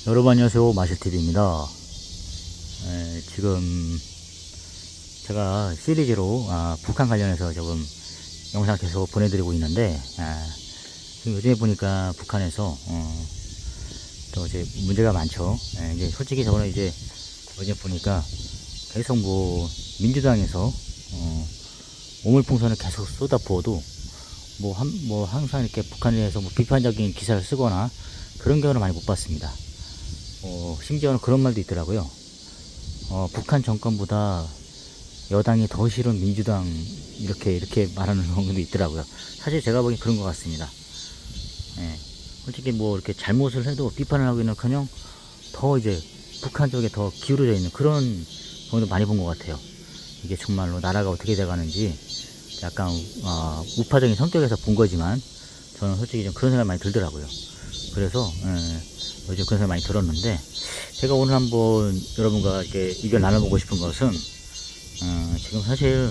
여러분 안녕하세요, 마실TV입니다. 지금 제가 시리즈로 북한 관련해서 조금 영상 계속 보내드리고 있는데, 지금 요즘에 보니까 북한에서 또 이제 문제가 많죠. 이제 솔직히 저는 이제 어제 보니까 계속 뭐 민주당에서 오물풍선을 계속 쏟아부어도 뭐 항상 이렇게 북한에 대해서 뭐 비판적인 기사를 쓰거나 그런 경우는 많이 못 봤습니다. 심지어는 그런 말도 있더라고요. 북한 정권보다 여당이 더 싫은 민주당, 이렇게 말하는 경우도 있더라고요. 사실 제가 보기엔 그런 것 같습니다. 예. 솔직히 뭐 이렇게 잘못을 해도 비판을 하기는 커녕 더 이제 북한 쪽에 더 기울어져 있는 그런 경우도 많이 본 것 같아요. 이게 정말로 나라가 어떻게 돼가는지 약간 우파적인 성격에서 본 거지만 저는 솔직히 좀 그런 생각이 많이 들더라고요. 그래서 요즘 그런 생각이 많이 들었는데, 제가 오늘 한번 여러분과 이렇게 의견 나눠보고 싶은 것은 지금 사실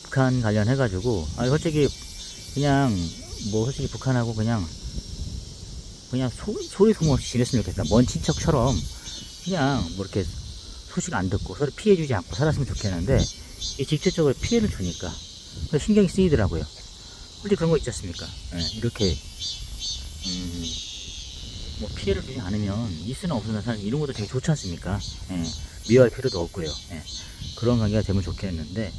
북한 관련해가지고 솔직히 그냥 솔직히 북한하고 그냥 소리 소문 없이 지냈으면 좋겠다. 먼 친척처럼 그냥 뭐 이렇게 소식 안 듣고 서로 피해주지 않고 살았으면 좋겠는데, 이 직접적으로 피해를 주니까 신경이 쓰이더라고요. 솔직히 그런 거 있지 않습니까? 이렇게 뭐 피해를 주지 않으면 있으나 없으나 사실 이런 것도 되게 좋지 않습니까? 미워할 필요도 없고요. 그런 관계가 되면 좋겠는데,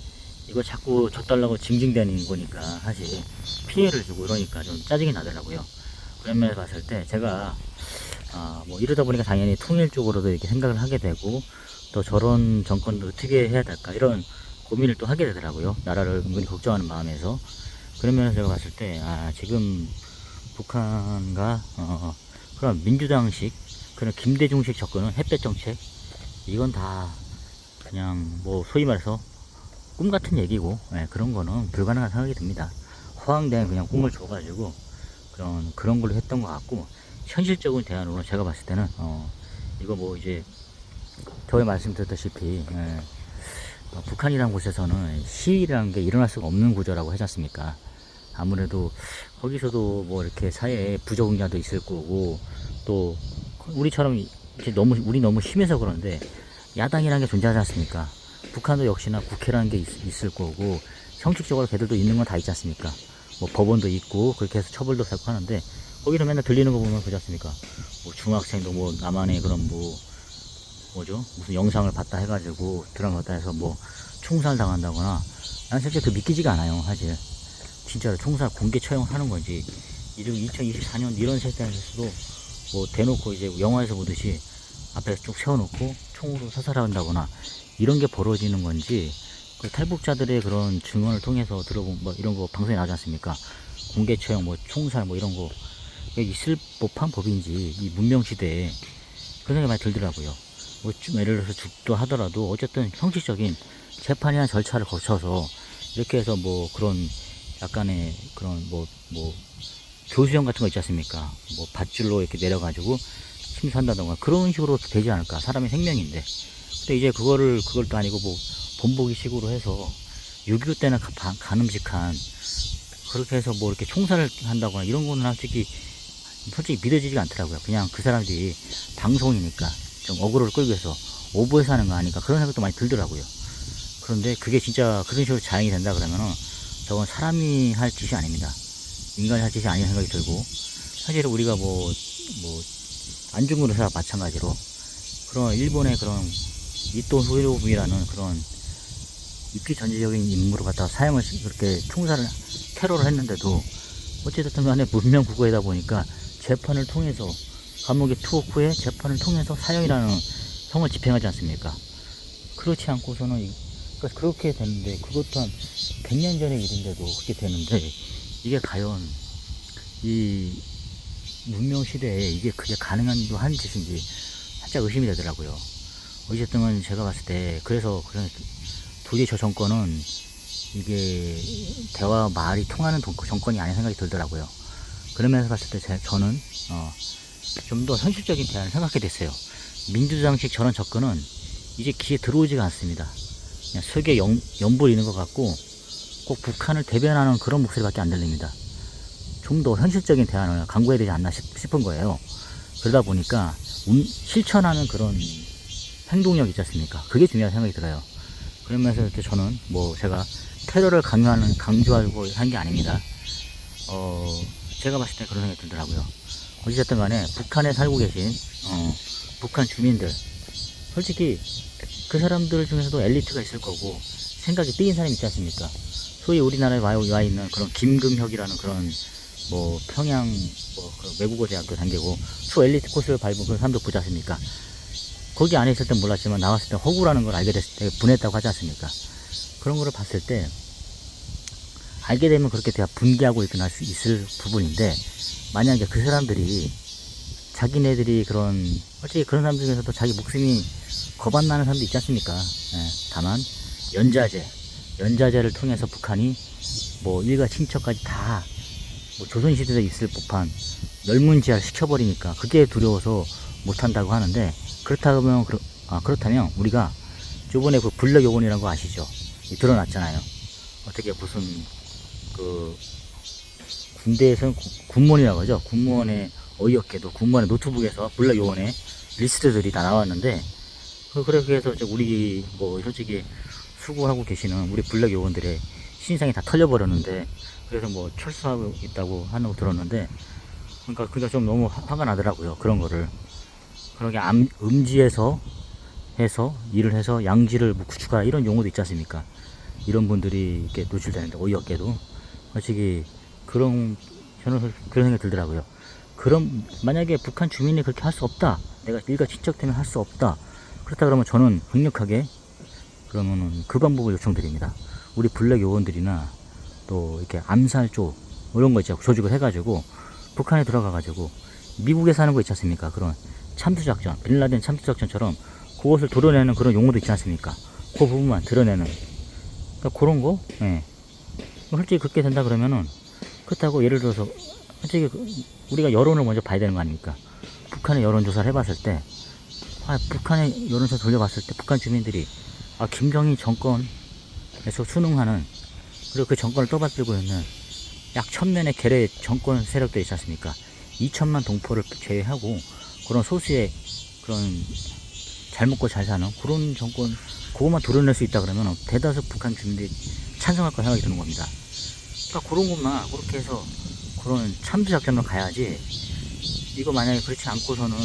이거 자꾸 져달라고 징징대는 거니까 사실 피해를 주고 이러니까 좀 짜증이 나더라고요. 그런 면에서 봤을 때 제가 뭐 이러다 보니까 당연히 통일 쪽으로도 이렇게 생각을 하게 되고, 또 저런 정권도 어떻게 해야 될까 이런 고민을 또 하게 되더라고요. 나라를 은근히 걱정하는 마음에서. 그런 면에서 제가 봤을 때 지금 북한과 그런 민주당식, 그런 김대중식 접근은 햇볕 정책, 이건 다 그냥 뭐 소위 말해서 꿈 같은 얘기고, 그런 거는 불가능한 생각이 듭니다. 허황된 그냥 꿈을 줘가지고 그런 걸로 했던 것 같고, 현실적인 대안으로 제가 봤을 때는 이거 뭐 이제 저에 말씀드렸다시피 북한이라는 곳에서는 시위라는 게 일어날 수가 없는 구조라고 하지 않습니까? 아무래도 거기서도 뭐 이렇게 사회에 부적응자도 있을 거고, 또 우리처럼 이렇게 우리 너무 심해서 그런데 야당이라는 게 존재하지 않습니까? 북한도 역시나 국회라는 게 있을 거고, 형식적으로 걔들도 있는 건 다 있지 않습니까? 뭐 법원도 있고 그렇게 해서 처벌도 하고 하는데, 거기서 맨날 들리는 거 보면 그렇지 않습니까? 뭐 중학생도 뭐 나만의 그런 무슨 영상을 봤다 해가지고 드라마 봤다 해서 뭐 총살 당한다거나, 난 실제 그 믿기지가 않아요. 사실 진짜로 총살 공개 처형하는 건지, 2024년 이런 세상에서도 뭐 대놓고 이제 영화에서 보듯이 앞에 쭉 세워놓고 총으로 사살한다거나 이런 게 벌어지는 건지, 그 탈북자들의 그런 증언을 통해서 들어본 뭐 이런 거 방송에 나오지 않습니까? 공개 처형, 뭐 총살, 뭐 이런 거 있을 법한 법인지 이 문명 시대에, 그런 생각이 많이 들더라고요. 뭐 예를 들어서 죽도 하더라도 어쨌든 형식적인 재판이나 절차를 거쳐서 이렇게 해서 뭐 그런 약간의 그런 뭐 교수형 같은 거 있지 않습니까? 뭐 밧줄로 이렇게 내려가지고 심사한다던가 그런 식으로 되지 않을까? 사람의 생명인데. 근데 이제 그걸 또 아니고 뭐 본보기 식으로 해서 6.25 때나 가늠직한, 그렇게 해서 뭐 이렇게 총살을 한다거나 이런 거는 솔직히 믿어지지가 않더라고요. 그냥 그 사람들이 방송이니까 좀 어그로를 끌기 위해서 오버해서 하는 거 아니까, 그런 생각도 많이 들더라고요. 그런데 그게 진짜 그런 식으로 자행이 된다 그러면은 저건 사람이 할 짓이 아닙니다. 인간이 할 짓이 아닌 생각이 들고, 사실 우리가 안중근의사와 마찬가지로 그런 일본의 그런 이토 히로부미라는 그런 입기 전지적인 인물을 갖다가 사형을 그렇게 테러를 했는데도 어찌됐든 간에 문명 국가이다 보니까 재판을 통해서, 감옥에 투옥 후에 재판을 통해서 사형이라는 형을 집행하지 않습니까? 그렇지 않고서는 그렇게 되는데, 그것도 한 100년 전의 일인데도 그렇게 되는데, 이게 과연 이 문명 시대에 그게 가능한 한 짓인지 살짝 의심이 되더라고요. 어쨌든 제가 봤을 때 그래서 도저히 저 정권은 이게 대화 말이 통하는 정권이 아닌 생각이 들더라고요. 그러면서 봤을 때 저는 좀 더 현실적인 대안을 생각하게 됐어요. 민주당식 저런 접근은 이제 귀에 들어오지가 않습니다. 그냥 설계 연불 있는 것 같고, 꼭 북한을 대변하는 그런 목소리밖에 안 들립니다. 좀 더 현실적인 대안을 강구해야 되지 않나 싶은 거예요. 그러다 보니까 실천하는 그런 행동력 있지 않습니까? 그게 중요한 생각이 들어요. 그러면서 이렇게 저는 뭐 제가 테러를 강조하고 한 게 아닙니다. 제가 봤을 때 그런 생각이 들더라고요. 어찌됐든 간에 북한에 살고 계신 북한 주민들, 솔직히 그 사람들 중에서도 엘리트가 있을 거고 생각이 삐인 사람이 있지 않습니까? 소위 우리나라에 와 있는 그런 김금혁이라는 그런 뭐 평양 그 외국어 대학교 다니고 초엘리트 코스를 밟은 그런 사람들 보지 않습니까? 거기 안에 있을 땐 몰랐지만 나왔을 때 허구라는 걸 알게 됐을 때 분했다고 하지 않습니까? 그런 거를 봤을 때 알게 되면 그렇게 대가 분개하고 일어날 수 있을 부분인데, 만약에 그 사람들이 자기네들이 솔직히 그런 사람들 중에서도 자기 목숨이 거반나는 사람도 있지 않습니까? 다만 연자제를 통해서 북한이 뭐 일가 친척까지 다 뭐 조선시대에 있을 법한 멸문지화를 시켜버리니까 그게 두려워서 못한다고 하는데, 그렇다면 우리가 저번에 그 블랙요원이라는 거 아시죠? 드러났잖아요. 어떻게 무슨 군대에서는 군무원이라고 하죠. 군무원의 어이없게도 군무원의 노트북에서 블랙요원의 리스트들이 다 나왔는데, 그렇게 해서 우리 뭐 솔직히 수고하고 계시는 우리 블랙요원들의 신상이 다 털려버렸는데, 그래서 뭐 철수하고 있다고 하는 거 들었는데, 그러니까 좀 너무 화가 나더라고요. 그런 거를 그렇게 음지에서 해서 일을 해서 양지를 뭐 구축하라 이런 용어도 있지 않습니까? 이런 분들이 이렇게 노출되는데 어이없게도 솔직히 저는 그런 생각이 들더라고요. 그럼 만약에 북한 주민이 그렇게 할 수 없다, 내가 일가 친척되면 할 수 없다, 그렇다 그러면 저는 강력하게 그러면은 그 방법을 요청드립니다. 우리 블랙 요원들이나 또 이렇게 암살 쪽 이런 거 있죠, 조직을 해가지고 북한에 들어가가지고 미국에서 하는 거 있지 않습니까? 그런 참수작전, 빌라덴 참수작전처럼 그것을 도려내는 그런 용어도 있지 않습니까? 그 부분만 드러내는, 그러니까 그런 거, 예. 솔직히 그렇게 된다 그러면은, 그렇다고 예를 들어서 솔직히 우리가 여론을 먼저 봐야 되는 거 아닙니까? 북한의 여론조사를 해봤을 때, 북한의 여론조사 돌려봤을 때 북한 주민들이 김정일 정권에서 순응하는, 그리고 그 정권을 떠받들고 있는 약 1000명의 괴뢰 정권 세력들 있지 않습니까? 2천만 동포를 제외하고 그런 소수의 그런 잘 먹고 잘 사는 그런 정권, 그것만 도려낼 수 있다 그러면 대다수 북한 주민들이 찬성할 거 생각이 드는 겁니다. 그러니까 그런 것만 그렇게 해서 그런 참수 작전으로 가야지, 이거 만약에 그렇지 않고서는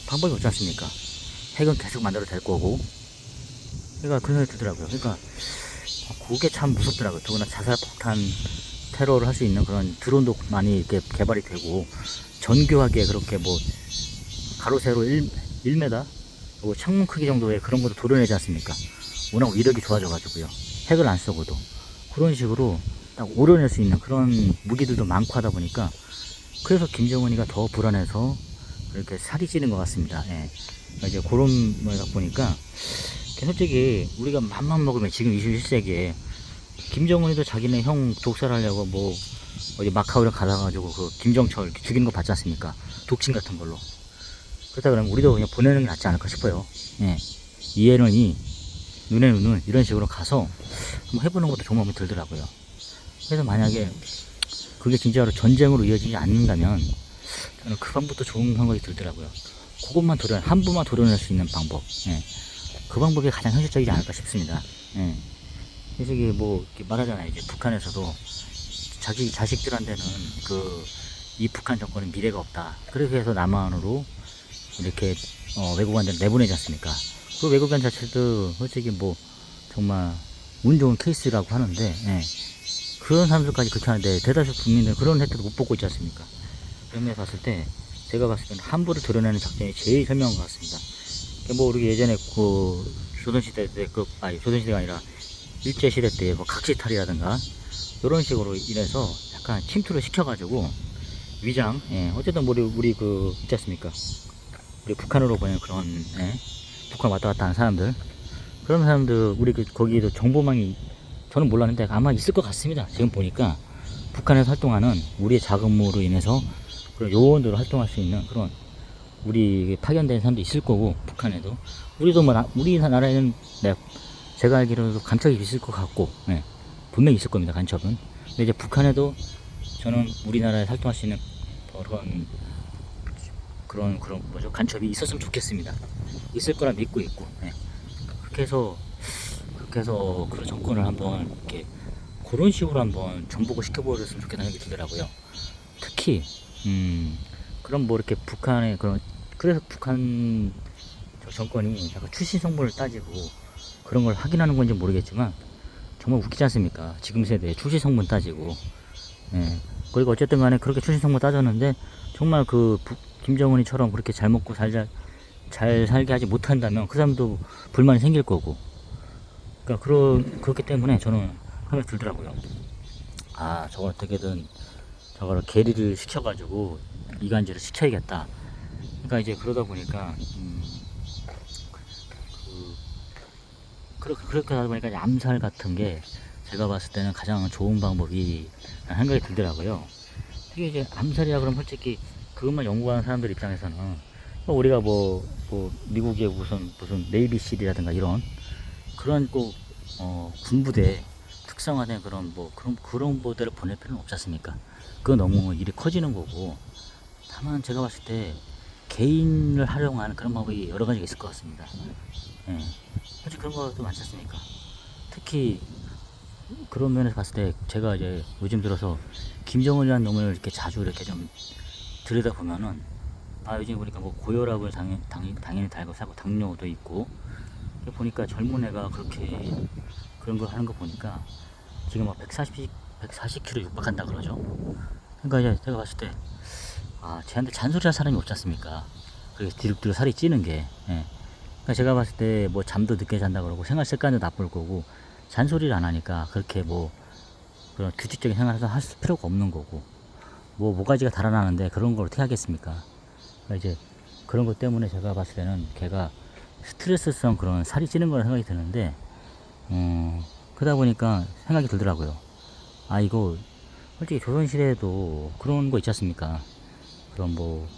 방법이 없지 않습니까? 핵은 계속 만들어도 될 거고. 그러니까 그런 생각이 들더라고요. 그러니까 그게 참 무섭더라고요. 더구나 자살 폭탄 테러를 할 수 있는 그런 드론도 많이 이렇게 개발이 되고, 정교하게 그렇게 뭐 가로 세로 1m 그리고 창문 크기 정도의 그런 것도 도려내지 않습니까? 워낙 위력이 좋아져가지고요. 핵을 안 쓰고도 그런 식으로 딱 오려낼 수 있는 그런 무기들도 많고 하다 보니까, 그래서 김정은이가 더 불안해서 이렇게 살이 찌는 것 같습니다. 예. 이제 그런 걸 보니까 솔직히 우리가 맘만 먹으면 지금 21세기에 김정은이도 자기네 형 독살하려고 뭐 어디 마카오를 가다가지고 그 김정철 이렇게 죽이는 거 봤지 않습니까? 독침 같은 걸로. 그렇다 그러면 우리도 그냥 보내는 게 낫지 않을까 싶어요. 예. 이해는 이, 눈에 눈을 이런 식으로 가서 한번 해보는 것도 좋은 마음이 들더라고요. 그래서 만약에 그게 진짜로 전쟁으로 이어지지 않는다면 저는 그 방법도 좋은 생각이 들더라고요. 그것만 한 부만 도려낼 수 있는 방법. 예. 그 방법이 가장 현실적이지 않을까 싶습니다. 예. 솔직히 뭐 이렇게 말하잖아요. 이제 북한에서도 자기 자식들한테는 이 북한 정권은 미래가 없다. 그렇게 해서 남한으로 이렇게 외국인들 내보내지 않습니까? 그 외국인 자체도 솔직히 뭐 정말 운 좋은 케이스라고 하는데, 예. 그런 사람들까지 그렇게 하는데 대다수 국민들은 그런 혜택도 못 보고 있지 않습니까? 그런 면에서 봤을 때 제가 봤을 때는 함부로 드러내는 작전이 제일 현명한 것 같습니다. 뭐 우리 예전에 조선시대 때 조선시대가 아니라 일제시대 때 뭐 각시탈이라든가 이런 식으로 인해서 약간 침투를 시켜가지고 위장, 예. 어쨌든 우리 있지 않습니까? 우리 북한으로 보낸 그런, 예. 북한 왔다 갔다 하는 사람들, 그런 사람들 우리 거기에도 정보망이 저는 몰랐는데 아마 있을 것 같습니다. 지금 보니까 북한에서 활동하는 우리의 자금으로 인해서 그런 요원으로 활동할 수 있는 그런 우리 파견된 사람도 있을 거고, 북한에도 우리도 우리나라에는 제가 알기로도 간첩이 있을 것 같고, 예. 분명히 있을 겁니다. 간첩은. 근데 이제 북한에도 저는 우리나라에 활동할 수 있는 그런 그런 뭐죠, 간첩이 있었으면 좋겠습니다. 있을 거라 믿고 있고, 예. 그렇게 해서 그 정권을 한번 이렇게 그런 식으로 한번 정복을 시켜버렸으면 좋겠다는 생각이 들더라고요. 특히 그럼 뭐 이렇게 북한의 그래서 북한 저 정권이 약간 출신 성분을 따지고 그런 걸 확인하는 건지 모르겠지만 정말 웃기지 않습니까? 지금 세대에 출신 성분 따지고, 예. 그리고 어쨌든 간에 그렇게 출신 성분 따졌는데 정말 김정은이처럼 그렇게 잘 먹고 잘 살게 하지 못한다면 그 사람도 불만이 생길 거고. 그러니까 그렇기 때문에 저는 생각이 들더라고요. 아, 저걸 어떻게든 저거를 계리를 시켜가지고 이간질을 시켜야겠다. 그러니까 이제 그러다 보니까 그렇게 하다 보니까 이제 암살 같은 게 제가 봤을 때는 가장 좋은 방법이 생각이 들더라고요. 특히 이제 암살이라 그러면 솔직히 그것만 연구하는 사람들 입장에서는 우리가 뭐 미국의 무슨 네이비실이라든가 이런 그런 꼭 군부대 특성화된 그런 부대를 보낼 필요는 없지 않습니까? 그거 너무 일이 커지는 거고. 다만 제가 봤을 때 개인을 활용하는 그런 방법이 여러 가지가 있을 것 같습니다. 예. 사실 그런 것도 많지 않습니까? 특히 그런 면에서 봤을 때 제가 이제 요즘 들어서 김정은이라는 놈을 이렇게 자주 이렇게 좀 들여다 보면은 요즘 보니까 뭐 고혈압을 당연히 달고 사고 당뇨도 있고 보니까 젊은 애가 그렇게 그런 걸 하는 거 보니까 지금 막 140kg 육박한다 그러죠. 그러니까 이제 제가 봤을 때 쟤한테 잔소리할 사람이 없지 않습니까? 그래서 뒤룩뒤룩 살이 찌는 게. 예. 그러니까 제가 봤을 때 뭐 잠도 늦게 잔다 그러고 생활 습관도 나쁠 거고 잔소리를 안 하니까 그렇게 뭐 그런 규칙적인 생활을 할 필요가 없는 거고 뭐 모가지가 달아나는데 그런 걸 어떻게 하겠습니까? 그러니까 이제 그런 것 때문에 제가 봤을 때는 걔가 스트레스성 그런 살이 찌는 거라 생각이 드는데 그러다 보니까 생각이 들더라고요. 이거 솔직히 조선시대에도 그런 거 있지 않습니까? 그런 뭐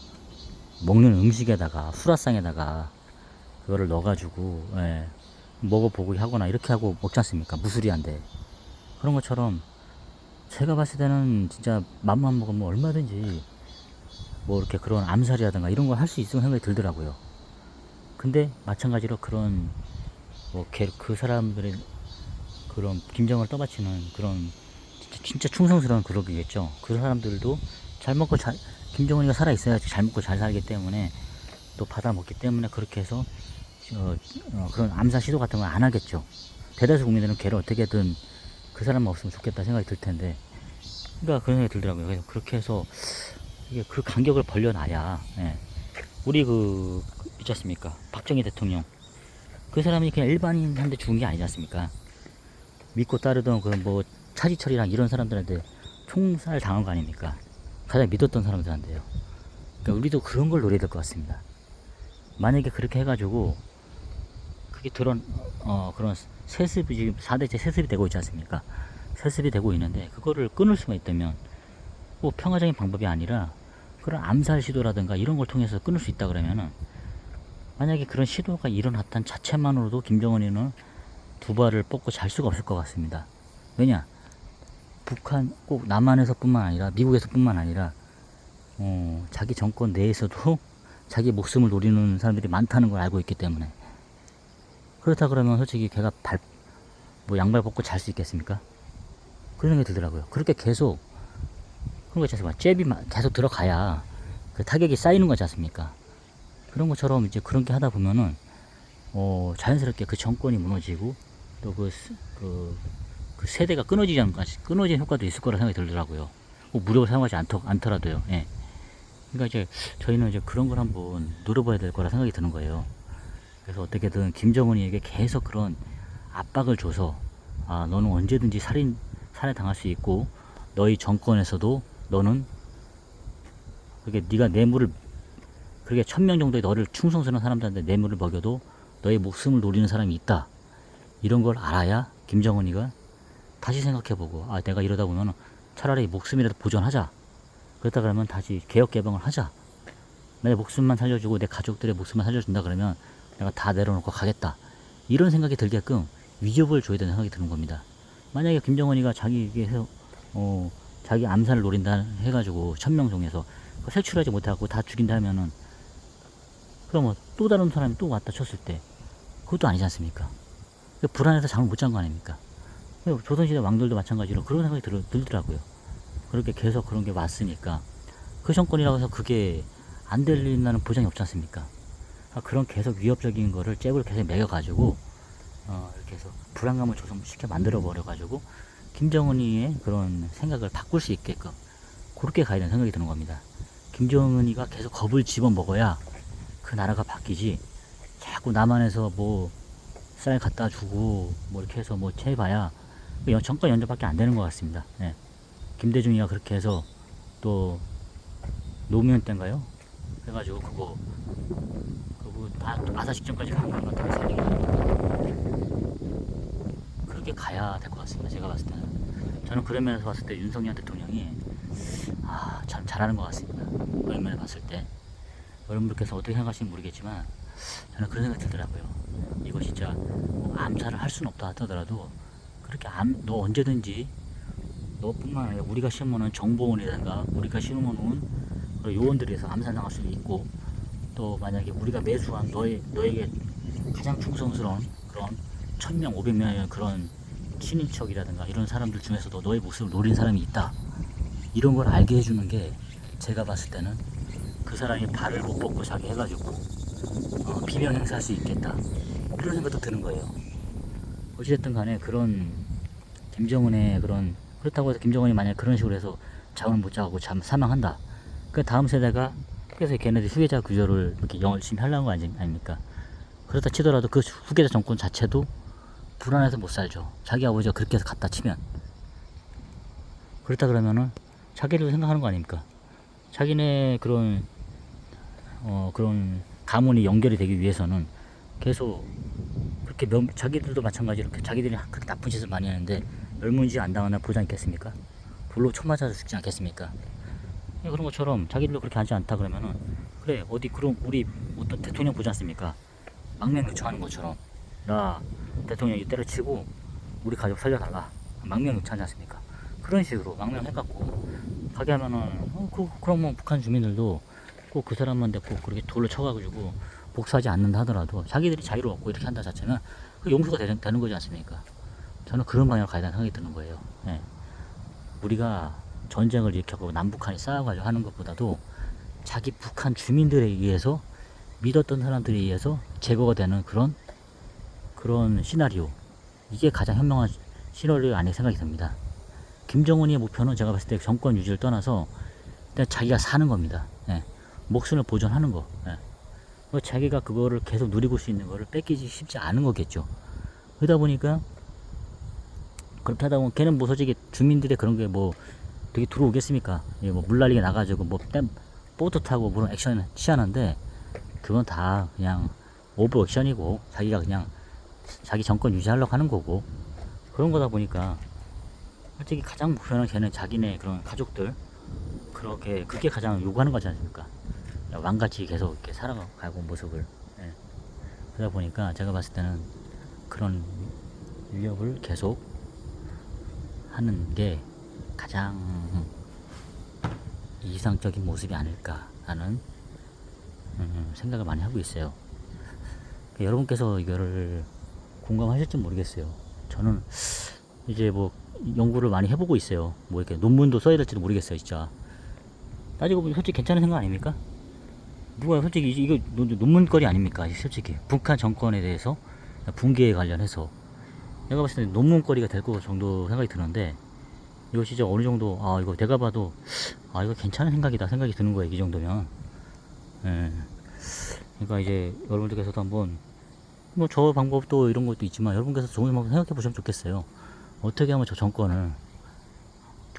먹는 음식에다가 후라상에다가 그거를 넣어가지고 먹어보고 하거나 이렇게 하고 먹지 않습니까? 무수리한데 그런 것처럼 제가 봤을 때는 진짜 맘만 먹으면 얼마든지 뭐 이렇게 그런 암살이라든가 이런 걸 할 수 있으면 생각이 들더라고요. 근데 마찬가지로 그런 그 사람들의 그런 김정을 떠받치는 그런 진짜 충성스러운 그러기겠죠. 그 사람들도 잘 먹고 김정은이가 살아있어야지 잘 먹고 잘 살기 때문에 또 받아먹기 때문에 그렇게 해서 그런 암살 시도 같은 걸 안 하겠죠. 대다수 국민들은 걔를 어떻게든 그 사람만 없으면 좋겠다 생각이 들 텐데, 그러니까 그런 생각이 들더라고요. 그래서 그렇게 해서 이게 그 간격을 벌려놔야, 우리 있지 않습니까? 박정희 대통령. 그 사람이 그냥 일반인한테 죽은 게 아니지 않습니까? 믿고 따르던 차지철이랑 이런 사람들한테 총살 당한 거 아닙니까? 가장 믿었던 사람들한테요. 그러니까 우리도 그런 걸 노려야 될 것 같습니다. 만약에 그렇게 해가지고 그게 그런 세습이 지금 4대째 세습이 되고 있지 않습니까? 세습이 되고 있는데 그거를 끊을 수가 있다면 평화적인 방법이 아니라 그런 암살 시도라든가 이런 걸 통해서 끊을 수 있다 그러면은, 만약에 그런 시도가 일어났던 자체만으로도 김정은이는 두 발을 뻗고 잘 수가 없을 것 같습니다. 왜냐? 북한 꼭 남한에서뿐만 아니라 미국에서뿐만 아니라 자기 정권 내에서도 자기 목숨을 노리는 사람들이 많다는 걸 알고 있기 때문에. 그렇다 그러면 솔직히 걔가 양발 벗고 잘 수 있겠습니까? 그런 생각이 들더라고요. 그렇게 계속 그런 거 있지 않습니까? 잽이 계속 들어가야 그 타격이 쌓이는 거지 않습니까? 그런 것처럼 이제 그렇게 하다 보면은 자연스럽게 그 정권이 무너지고 또 그 세대가 끊어지는 효과도 있을 거라 생각이 들더라고요. 무력을 사용하지 않더라도요. 예. 그러니까 이제 저희는 이제 그런 걸 한번 노려봐야 될 거라 생각이 드는 거예요. 그래서 어떻게든 김정은이에게 계속 그런 압박을 줘서 너는 언제든지 살해 당할 수 있고 너희 정권에서도 너는 네가 뇌물을 그렇게 1000명 정도의 너를 충성스러운 사람들한테 뇌물을 먹여도 너의 목숨을 노리는 사람이 있다. 이런 걸 알아야 김정은이가 다시 생각해보고 내가 이러다 보면 차라리 목숨이라도 보존하자. 그렇다 그러면 다시 개혁 개방을 하자. 내 목숨만 살려주고 내 가족들의 목숨만 살려준다 그러면 내가 다 내려놓고 가겠다. 이런 생각이 들게끔 위협을 줘야 되는 생각이 드는 겁니다. 만약에 김정은이가 자기 암살을 노린다 해가지고 1000명 중에서 색출하지 못하고 다 죽인다 하면은 그러면 또 다른 사람이 또 왔다 쳤을 때 그것도 아니지 않습니까? 불안해서 잠을 못 잔 거 아닙니까? 조선시대 왕들도 마찬가지로 그런 생각이 들더라고요. 그렇게 계속 그런 게 왔으니까 그 정권이라고 해서 그게 안 들린다는 보장이 없지 않습니까? 그런 계속 위협적인 거를 잽을 계속 매겨가지고 이렇게 해서 불안감을 조성시켜 만들어버려가지고 김정은이의 그런 생각을 바꿀 수 있게끔 그렇게 가야 되는 생각이 드는 겁니다. 김정은이가 계속 겁을 집어먹어야 그 나라가 바뀌지, 자꾸 남한에서 뭐 쌀 갖다 주고 뭐 이렇게 해서 뭐 해봐야 정권 연장밖에 안 되는 것 같습니다. 예. 김대중이가 그렇게 해서 또 노무현 때인가요? 해가지고 그거 다 아사식전까지 간 것 같아요. 그렇게 가야 될 것 같습니다. 제가 봤을 때는. 저는 그런 면에서 봤을 때 윤석열 대통령이 참 잘하는 것 같습니다. 그런 면에 봤을 때. 여러분들께서 어떻게 생각하시는지 모르겠지만 저는 그런 생각이 들더라고요. 이거 진짜 뭐 암살을 할 수는 없다 하더라도 그렇게 너 언제든지 너뿐만 아니라 우리가 심어놓은 정보원이라든가 우리가 심어놓은 요원들에서 암살당할 수도 있고, 또 만약에 우리가 매수한 너에게 가장 충성스러운 그런 1000명, 500명의 그런 친인척이라든가 이런 사람들 중에서도 너의 모습을 노린 사람이 있다. 이런 걸 알게 해주는 게 제가 봤을 때는 그 사람이 발을 못 뻗고 자기 해가지고 비명 행사할 수 있겠다. 이런 생각도 드는 거예요. 어찌됐든 간에 그런 김정은의 그렇다고 해서 김정은이 만약 그런 식으로 해서 잠을 못 자고 사망한다. 그 다음 세대가 그래서 걔네들 후계자 구조를 이렇게 열심히 하려는 거 아닙니까? 그렇다 치더라도 그 후계자 정권 자체도 불안해서 못 살죠. 자기 아버지가 그렇게 해서 갖다 치면. 그렇다 그러면은 자기를 생각하는 거 아닙니까? 자기네 그런 가문이 연결이 되기 위해서는 계속 그렇게 자기들도 마찬가지로 자기들이 그렇게 나쁜 짓을 많이 하는데 멸문지 안 당하나 보장 있겠습니까? 돌로 쳐맞아서 죽지 않겠습니까? 그런 것처럼 자기들도 그렇게 하지 않다 그러면은 그래 어디 그럼 우리 어떤 대통령 보지 않습니까? 망명 요청하는 것처럼 나 대통령이 때려치고 우리 가족 살려달라 망명 요청하지 않습니까? 그런 식으로 망명 해갖고 가게 하면은 그러면 북한 주민들도 꼭 그 사람한테 꼭 그렇게 돌로 쳐가지고 복수하지 않는다 하더라도 자기들이 자유롭고 이렇게 한다 자체는 그 용서가 되는 거지 않습니까? 저는 그런 방향으로 가야 되는 생각이 드는 거예요. 예. 우리가 전쟁을 일으켜고 남북한이 싸워가지고 하는 것보다도 자기 북한 주민들에 의해서 믿었던 사람들에 의해서 제거가 되는 그런 시나리오, 이게 가장 현명한 시나리오 아닐 생각이 듭니다. 김정은이의 목표는 제가 봤을 때 정권 유지를 떠나서 일단 자기가 사는 겁니다. 예. 목숨을 보존하는 거. 예. 자기가 그거를 계속 누리고 수 있는 거를 뺏기지 쉽지 않은 거겠죠. 그러다 보니까 그렇게 하다 보면 걔는 뭐 솔직히 주민들의 그런 게 뭐 되게 들어오겠습니까? 예, 뭐 물난리게 나가지고 뭐 보트 타고 그런 액션 취하는데 그건 다 그냥 오버 액션이고 자기가 그냥 자기 정권 유지하려고 하는 거고 그런 거다 보니까 솔직히 가장 목표는 걔는 자기네 그런 가족들 그게 가장 요구하는 거지 않습니까? 왕같이 계속 이렇게 살아가고 모습을. 예. 그러다 보니까 제가 봤을 때는 그런 위협을 계속 하는 게 가장 이상적인 모습이 아닐까라는 생각을 많이 하고 있어요. 여러분께서 이거를 공감하실지 모르겠어요. 저는 이제 뭐 연구를 많이 해보고 있어요. 뭐 이렇게 논문도 써야 될지도 모르겠어요, 진짜. 따지고 보면 솔직히 괜찮은 생각 아닙니까? 누가 솔직히 이거 논문거리 아닙니까? 솔직히 북한 정권에 대해서 붕괴에 관련해서 내가 봤을 때 논문거리가 될 거 정도 생각이 드는데 이거 진짜 어느 정도 이거 내가 봐도 이거 괜찮은 생각이다 생각이 드는 거예요. 이 정도면. 예. 그러니까 이제 여러분들께서도 한번 뭐 저 방법도 이런 것도 있지만 여러분께서 좋은 방법 생각해 보시면 좋겠어요. 어떻게 하면 저 정권을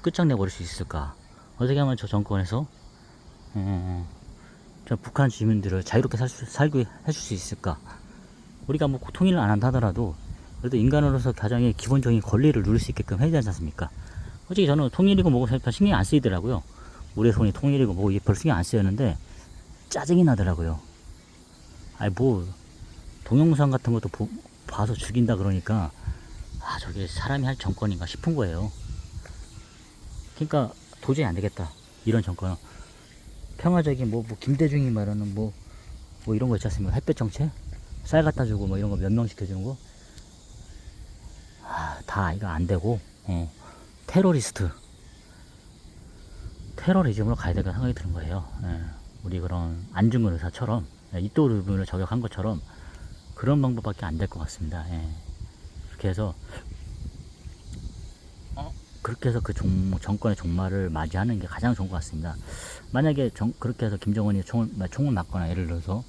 끝장내 버릴 수 있을까? 어떻게 하면 저 정권에서 저 북한 주민들을 자유롭게 살게 해줄 수 있을까? 우리가 뭐 통일을 안 한다 하더라도 그래도 인간으로서 가장의 기본적인 권리를 누릴 수 있게끔 해야 되지 않습니까? 솔직히 저는 통일이고 뭐고 별 신경 안 쓰이더라고요. 우리 손이 통일이고 뭐고 별 신경 안 쓰였는데 짜증이 나더라고요. 뭐 동영상 같은 것도 봐서 죽인다 그러니까 저게 사람이 할 정권인가 싶은 거예요. 그러니까 도저히 안 되겠다. 이런 정권은 평화적인 뭐 김대중이 말하는 뭐 뭐 이런 거 있지 않습니까? 햇볕 정책? 쌀 갖다 주고 뭐 이런 거 면명시켜 주는 거? 아, 다 이거 안 되고, 테러리즘으로 가야 될까 생각이 드는 거예요. 예. 우리 그런 안중근 의사처럼, 이또르문을 저격한 것처럼 그런 방법밖에 안 될 것 같습니다. 예. 그렇게 해서, 그 정권의 종말을 맞이하는 게 가장 좋은 것 같습니다. 만약에 그렇게 해서 김정은이 총을 맞거나 예를 들어서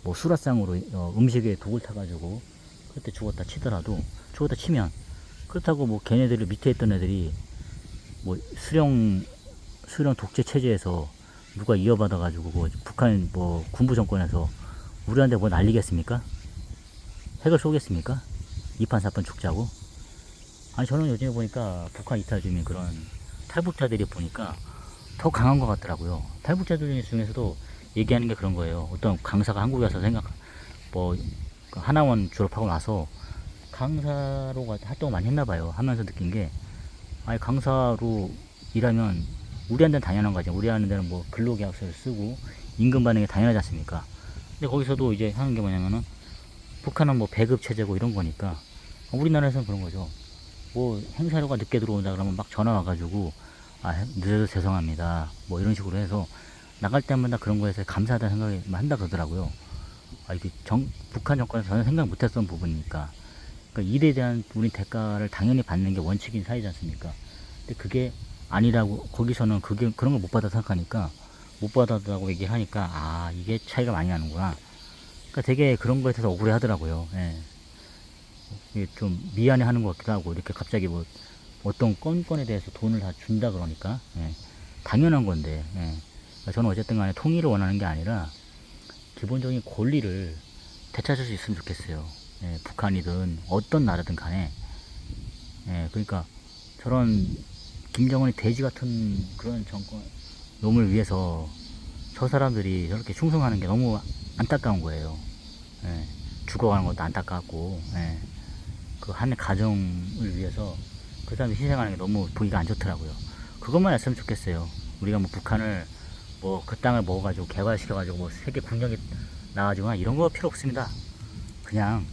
뭐 수라상으로 음식에 독을 타가지고 그때 죽었다 치면 그렇다고 뭐 걔네들 밑에 있던 애들이 뭐 수령 독재 체제에서 누가 이어받아가지고 뭐 북한 뭐 군부 정권에서 우리한테 뭐 날리겠습니까? 핵을 쏘겠습니까? 2판 4판 죽자고? 아니 저는 요즘에 보니까 북한 이탈 주민 그런 탈북자들이 보니까 더 강한 것 같더라고요. 탈북자들 중에서도 얘기하는 게 그런 거예요. 어떤 강사가 한국에 와서 뭐 하나원 졸업하고 나서 강사로 활동을 많이 했나 봐요. 하면서 느낀 게 아니 강사로 일하면 우리한테는 당연한 거죠. 우리한테는 뭐 근로계약서를 쓰고 임금 받는 게 당연하지 않습니까? 근데 거기서도 이제 하는 게 뭐냐면은 북한은 뭐 배급 체제고 이런 거니까 우리나라에서는 그런 거죠. 뭐 행사료가 늦게 들어온다 그러면 막 전화 와가지고 아 늦어서 죄송합니다 뭐 이런 식으로 해서 나갈 때마다 그런 거에 서 감사하다는 생각을 한다 그러더라고요. 아 이게 북한 정권에서 전혀 생각 못했던 부분이니까 그러니까 일에 대한 우리 대가를 당연히 받는 게 원칙인 사회지 않습니까? 근데 그게 아니라고 거기서는 그런 걸 못 받아 생각하니까 못 받았다고 얘기하니까 아 이게 차이가 많이 나는구나. 그러니까 되게 그런 거에 대해서 억울해 하더라고요. 예. 좀 미안해 하는 것 같기도 하고 이렇게 갑자기 뭐 어떤 건에 대해서 돈을 다 준다 그러니까 예. 당연한 건데 예. 그러니까 저는 어쨌든 간에 통일을 원하는 게 아니라 기본적인 권리를 되찾을 수 있으면 좋겠어요. 예. 북한이든 어떤 나라든 간에 예. 그러니까 저런 김정은이 돼지 같은 그런 정권 놈을 위해서 저 사람들이 저렇게 충성하는 게 너무 안타까운 거예요. 예. 죽어가는 것도 안타깝고 예. 그 한 가정을 위해서 그 사람이 희생하는 게 너무 보기가 안 좋더라고요. 그것만 했으면 좋겠어요. 우리가 뭐 북한을 뭐 그 땅을 먹어가지고 개발시켜가지고 뭐 세계 국력이 나가지거나 이런 거 필요 없습니다. 그냥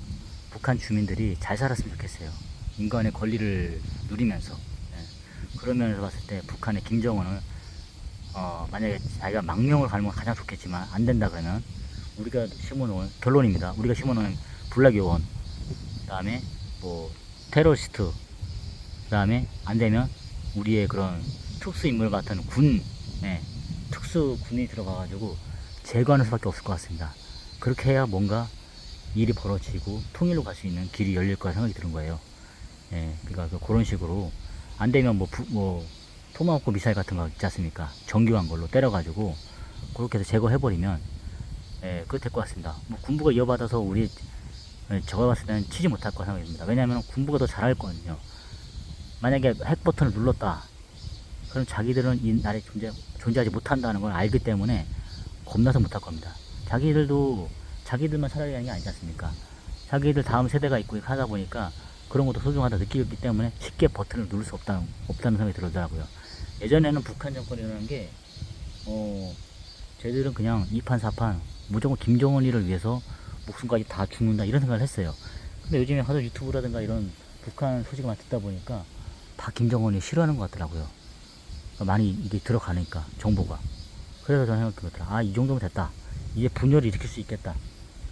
북한 주민들이 잘 살았으면 좋겠어요. 인간의 권리를 누리면서. 예. 그런 면에서 봤을 때 북한의 김정은을 만약에 자기가 망명을 가는 건 가장 좋겠지만 안 된다 그러면 우리가 심어놓은 결론입니다. 우리가 심어놓은 불락요원 그 다음에 뭐 테러리스트 그 다음에 안되면 우리의 그런 특수인물 같은 특수군이 들어가가지고 제거하는 수밖에 없을 것 같습니다. 그렇게 해야 뭔가 일이 벌어지고 통일로 갈 수 있는 길이 열릴 거라 생각이 드는 거예요. 예, 그러니까 그런 식으로 안되면 뭐 토마호크 미사일 같은 거 있지 않습니까? 정교한 걸로 때려가지고 그렇게 해서 제거해버리면 예, 그거 될 것 같습니다. 뭐 군부가 이어받아서 우리 제가 봤을 때는 치지 못할 거 생각입니다. 왜냐하면 군부가 더 잘할 거거든요. 만약에 핵 버튼을 눌렀다. 그럼 자기들은 이 나라에 존재하지 못한다는 걸 알기 때문에 겁나서 못할 겁니다. 자기들만 살아야 하는 게 아니지 않습니까? 자기들 다음 세대가 있고 하다 보니까 그런 것도 소중하다 느끼기 때문에 쉽게 버튼을 누를 수 없다는 생각이 들더라고요. 예전에는 북한 정권이라는 게 쟤들은 그냥 2판 4판 무조건 김정은이를 위해서 목숨까지 다 죽는다 이런 생각을 했어요. 근데 요즘에 하도 유튜브라든가 이런 북한 소식을 듣다 보니까 다 김정은이 싫어하는 것 같더라고요. 많이 이게 들어가니까 정보가. 그래서 저는 생각해보더라. 아, 이 정도면 됐다. 이제 분열을 일으킬 수 있겠다.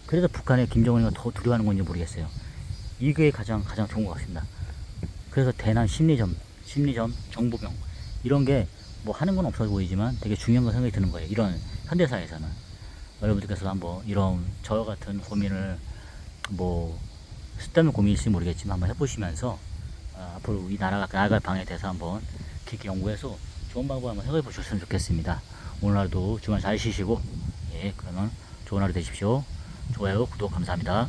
그래서 북한의 김정은이가 더 두려워하는 건지 모르겠어요. 이게 가장 좋은 것 같습니다. 그래서 대남 심리전, 정보병 이런 게 뭐 하는 건 없어 보이지만 되게 중요한 거 생각이 드는 거예요. 이런 현대사에서는. 여러분들께서도 한번 이런 저와 같은 고민을 뭐 쓸데없는 고민일지 모르겠지만 한번 해보시면서 앞으로 이 나라가 나아갈 방에 대해서 한번 깊게 연구해서 좋은 방법 한번 해결해 보셨으면 좋겠습니다. 오늘 하루도 주말 잘 쉬시고 예 그러면 좋은 하루 되십시오. 좋아요 구독 감사합니다.